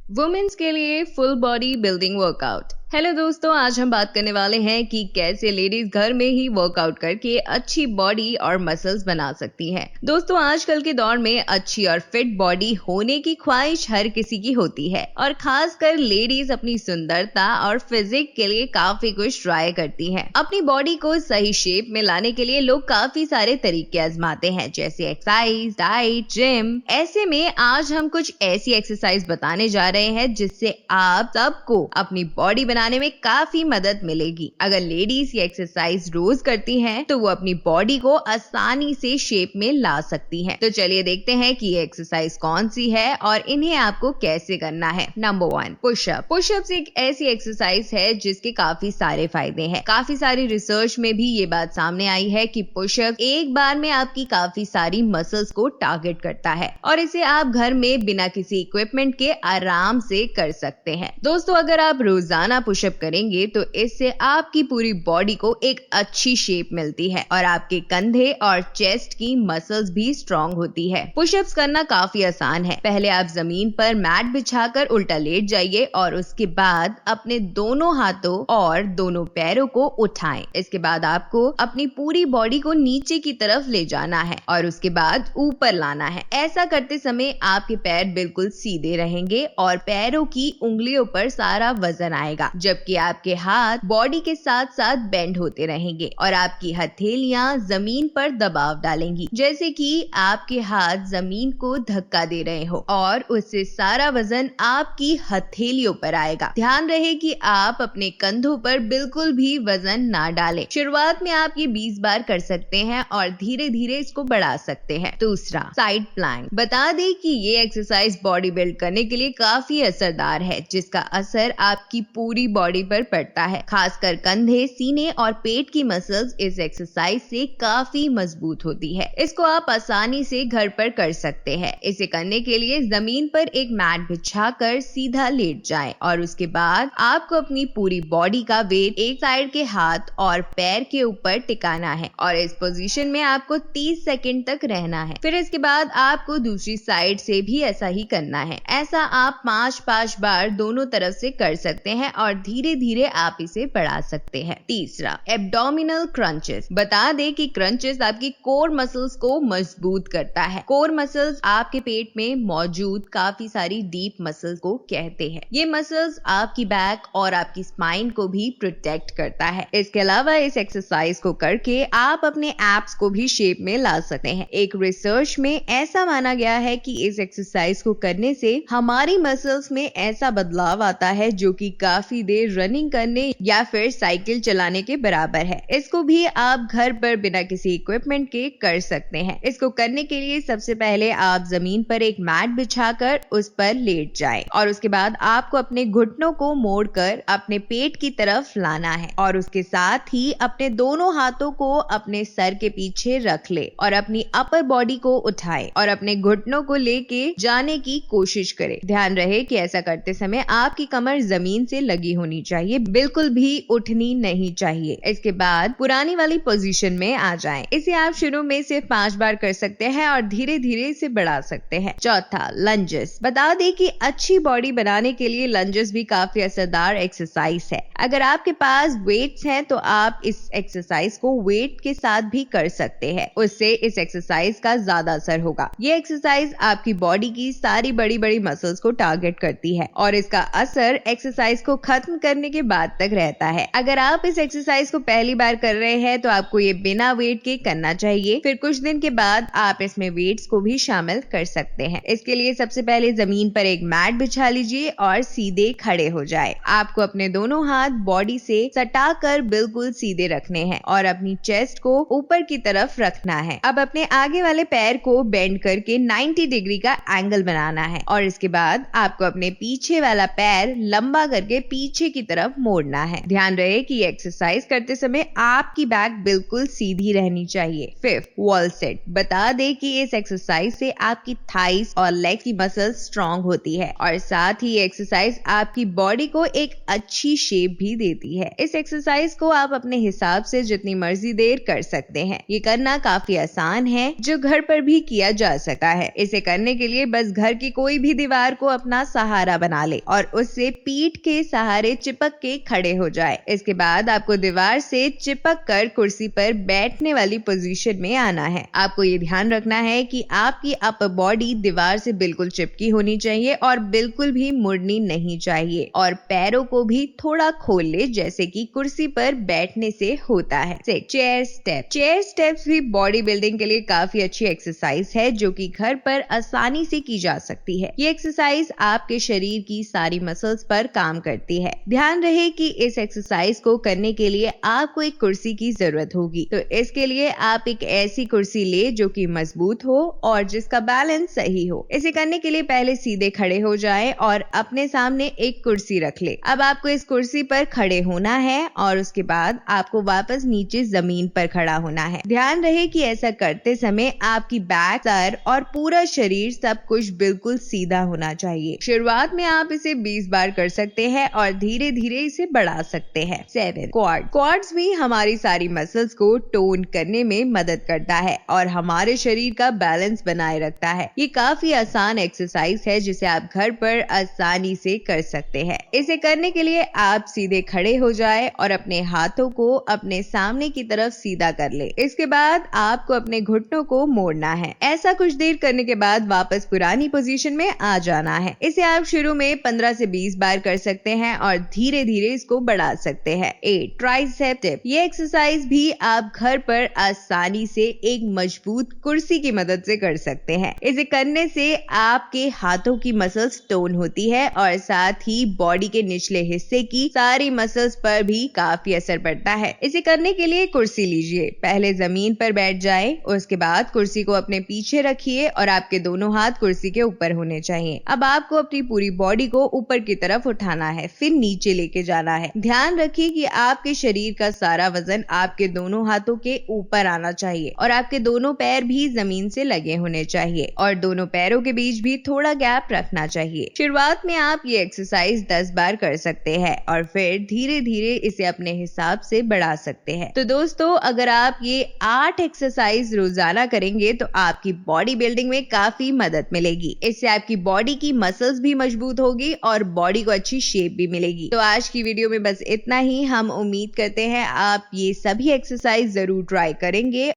Women's के लिए full body building workout. Hello दोस्तों, आज हम बात करने वाले हैं कि कैसे लेडीज घर में ही वर्कआउट करके अच्छी बॉडी और मसल्स बना सकती हैं। दोस्तों, आजकल के दौर में अच्छी और फिट बॉडी होने की ख्वाहिश हर किसी की होती है और खासकर लेडीज अपनी सुंदरता और फिजिक के लिए काफी कुछ ट्राई करती हैं। अपनी बॉडी को सही शेप में लाने के लिए लोग काफी सारे तरीके आजमाते हैं, जैसे एक्सरसाइज, डाइट, जिम। ऐसे में आज हम कुछ ऐसी एक्सरसाइज बताने जा रहे हैं जिससे आप सबको अपनी बॉडी बनाने में काफी मदद मिलेगी। अगर लेडीज ये एक्सरसाइज रोज करती हैं तो वो अपनी बॉडी को आसानी से शेप में ला सकती हैं। तो चलिए देखते हैं कि ये एक्सरसाइज कौन सी है और इन्हें आपको कैसे करना है। Number 1, pushup. पुशअप्स एक ऐसी एक्सरसाइज है जिसके काफी सारे फायदे हैं। काफी सारी रिसर्च में भी ये बात सामने आई है कि पुशअप एक बार में आपकी काफी सारी मसल्स को टारगेट करता है और इसे आप घर में बिना किसी इक्विपमेंट के आराम से कर सकते हैं। दोस्तों, अगर आप रोजाना पुशअप करेंगे तो इससे आपकी पूरी बॉडी को एक अच्छी शेप मिलती है और आपके कंधे और चेस्ट की मसल्स भी स्ट्रॉन्ग होती है। पुशअप्स करना काफी आसान है। पहले आप जमीन पर मैट बिछाकर उल्टा लेट जाइए और उसके बाद अपने दोनों हाथों और दोनों पैरों को उठाएं। इसके बाद आपको अपनी पूरी बॉडी को नीचे की तरफ ले जाना है और उसके बाद ऊपर लाना है। ऐसा करते समय आपके पैर बिल्कुल सीधे रहेंगे और पैरों की उंगलियों पर सारा वजन आएगा, जबकि आपके हाथ बॉडी के साथ साथ बेंड होते रहेंगे और आपकी हथेलियां जमीन पर दबाव डालेंगी, जैसे कि आपके हाथ जमीन को धक्का दे रहे हो और उससे सारा वजन आपकी हथेलियों पर आएगा। ध्यान रहे कि आप अपने कंधों पर बिल्कुल भी वजन ना डालें। शुरुआत में आप ये 20 बार कर सकते हैं और धीरे धीरे इसको बढ़ा सकते हैं। दूसरा, साइड प्लैंक। बता दें कि ये एक्सरसाइज बॉडी बिल्ड करने के लिए काफी असरदार है, जिसका असर आपकी पूरी बॉडी पर पड़ता है। खासकर कंधे, सीने और पेट की मसल्स इस एक्सरसाइज से काफी मजबूत होती है। इसको आप आसानी से घर पर कर सकते हैं। इसे करने के लिए जमीन पर एक मैट बिछाकर सीधा लेट जाएं और उसके बाद आपको अपनी पूरी बॉडी का वेट एक साइड के हाथ और पैर के ऊपर टिकाना है और इस पोजीशन में आपको 30 सेकंड तक रहना है। फिर इसके बाद आपको दूसरी साइड से भी ऐसा ही करना है। ऐसा आप 5-5 बार दोनों तरफ से कर सकते हैं और धीरे धीरे आप इसे बढ़ा सकते हैं। तीसरा, एब्डोमिनल क्रंचेस। बता दें कि क्रंचेस आपकी कोर मसल्स को मजबूत करता है। कोर मसल्स आपके पेट में मौजूद काफी सारी डीप मसल्स को कहते हैं। ये मसल्स आपकी बैक और आपकी स्पाइन को भी प्रोटेक्ट करता है। इसके अलावा इस एक्सरसाइज को करके आप अपने एब्स को भी शेप में ला सकते हैं। एक रिसर्च में ऐसा माना गया है कि इस एक्सरसाइज को करने से हमारी मसल्स में ऐसा बदलाव आता है जो कि काफी देर रनिंग करने या फिर साइकिल चलाने के बराबर है। इसको भी आप घर पर बिना किसी इक्विपमेंट के कर सकते हैं। इसको करने के लिए सबसे पहले आप जमीन पर एक मैट बिछाकर उस पर लेट जाएं और उसके बाद आपको अपने घुटनों को मोड़कर अपने पेट की तरफ लाना है और उसके साथ ही अपने दोनों हाथों को अपने सर के पीछे रख ले और अपनी अपर बॉडी को उठाए और अपने घुटनों को लेके जाने की कोशिश करें। ध्यान रहे कि ऐसा करते समय आपकी कमर जमीन से लगी होनी चाहिए, बिल्कुल भी उठनी नहीं चाहिए। इसके बाद पुरानी वाली पोजीशन में आ जाएं। इसे आप शुरू में सिर्फ 5 बार कर सकते हैं और धीरे धीरे इसे बढ़ा सकते हैं। चौथा, लंजेस। बता दें कि अच्छी बॉडी बनाने के लिए लंजेस भी काफी असरदार एक्सरसाइज है। अगर आपके पास वेट्स हैं तो आप इस एक्सरसाइज को वेट के साथ भी कर सकते हैं, उससे इस एक्सरसाइज का ज्यादा असर होगा। ये एक्सरसाइज आपकी बॉडी की सारी बड़ी बड़ी मसल्स को टारगेट करती है और इसका असर एक्सरसाइज को खत्म करने के बाद तक रहता है। अगर आप इस एक्सरसाइज को पहली बार कर रहे हैं तो आपको ये बिना वेट के करना चाहिए। फिर कुछ दिन के बाद आप इसमें वेट्स को भी शामिल कर सकते हैं। इसके लिए सबसे पहले जमीन पर एक मैट बिछा लीजिए और सीधे खड़े हो जाए। आपको अपने दोनों हाथ बॉडी से सटाकर बिल्कुल सीधे रखने हैं और अपनी चेस्ट को ऊपर की तरफ रखना है। अब अपने आगे वाले पैर को बेंड करके 90 डिग्री का एंगल बनाना है और इसके बाद आपको अपने पीछे वाला पैर लंबा करके पीछे पीछे की तरफ मोड़ना है। ध्यान रहे कि एक्सरसाइज करते समय आपकी बैक बिल्कुल सीधी रहनी चाहिए। 5th, wall set. बता दे कि इस एक्सरसाइज से आपकी थाइस और लेग की मसल्स स्ट्रॉन्ग होती है और साथ ही एक्सरसाइज आपकी बॉडी को एक अच्छी शेप भी देती है। इस एक्सरसाइज को आप अपने हिसाब से जितनी मर्जी देर कर सकते हैं। ये करना काफी आसान है, जो घर पर भी किया जा सकता है। इसे करने के लिए बस घर की कोई भी दीवार को अपना सहारा बना ले और उससे पीठ के सहारे चिपक के खड़े हो जाए। इसके बाद आपको दीवार से चिपक कर कुर्सी पर बैठने वाली पोजीशन में आना है। आपको ये ध्यान रखना है कि आपकी अपर बॉडी दीवार से बिल्कुल चिपकी होनी चाहिए और बिल्कुल भी मुड़नी नहीं चाहिए और पैरों को भी थोड़ा खोल ले, जैसे कि कुर्सी पर बैठने से होता है। Chair step. चेयर स्टेप्स भी बॉडी बिल्डिंग के लिए काफी अच्छी एक्सरसाइज है, जो कि घर पर आसानी से की जा सकती है। ये एक्सरसाइज आपके शरीर की सारी मसल्स पर काम करती है। ध्यान रहे कि इस एक्सरसाइज को करने के लिए आपको एक कुर्सी की जरूरत होगी, तो इसके लिए आप एक ऐसी कुर्सी ले जो कि मजबूत हो और जिसका बैलेंस सही हो। इसे करने के लिए पहले सीधे खड़े हो जाएं और अपने सामने एक कुर्सी रख ले। अब आपको इस कुर्सी पर खड़े होना है और उसके बाद आपको वापस नीचे जमीन पर खड़ा होना है। ध्यान रहे कि ऐसा करते समय आपकी बैक, सर और पूरा शरीर सब कुछ बिल्कुल सीधा होना चाहिए। शुरुआत में आप इसे 20 बार कर सकते हैं और धीरे धीरे इसे बढ़ा सकते हैं। 7, क्वाड। क्वाड्स भी हमारी सारी मसल्स को टोन करने में मदद करता है और हमारे शरीर का बैलेंस बनाए रखता है। ये काफी आसान एक्सरसाइज है जिसे आप घर पर आसानी से कर सकते हैं। इसे करने के लिए आप सीधे खड़े हो जाए और अपने हाथों को अपने सामने की तरफ सीधा कर ले। इसके बाद आपको अपने घुटनों को मोड़ना है। ऐसा कुछ देर करने के बाद वापस पुरानी पोजीशन में आ जाना है। इसे आप शुरू में 15 से 20 बार कर सकते हैं और धीरे धीरे इसको बढ़ा सकते हैं। 8, ट्राइसेप डिप। ये एक्सरसाइज भी आप घर पर आसानी से एक मजबूत कुर्सी की मदद से कर सकते हैं। इसे करने से आपके हाथों की मसल्स टोन होती है और साथ ही बॉडी के निचले हिस्से की सारी मसल्स पर भी काफी असर पड़ता है। इसे करने के लिए कुर्सी लीजिए। पहले जमीन पर बैठ जाए, उसके बाद कुर्सी को अपने पीछे रखिए और आपके दोनों हाथ कुर्सी के ऊपर होने चाहिए। अब आपको अपनी पूरी बॉडी को ऊपर की तरफ उठाना है, फिर नीचे लेके जाना है। ध्यान रखिए कि आपके शरीर का सारा वजन आपके दोनों हाथों के ऊपर आना चाहिए और आपके दोनों पैर भी जमीन से लगे होने चाहिए और दोनों पैरों के बीच भी थोड़ा गैप रखना चाहिए। शुरुआत में आप ये एक्सरसाइज 10 बार कर सकते हैं और फिर धीरे धीरे इसे अपने हिसाब से बढ़ा सकते हैं। तो दोस्तों, अगर आप ये 8 एक्सरसाइज रोजाना करेंगे तो आपकी बॉडी बिल्डिंग में काफी मदद मिलेगी। इससे आपकी बॉडी की मसल्स भी मजबूत होगी और बॉडी को अच्छी शेप भी मिलेगी। तो आज की वीडियो में बस इतना ही। हम उम्मीद करते हैं आप ये सभी एक्सरसाइज जरूर ट्राई करेंगे।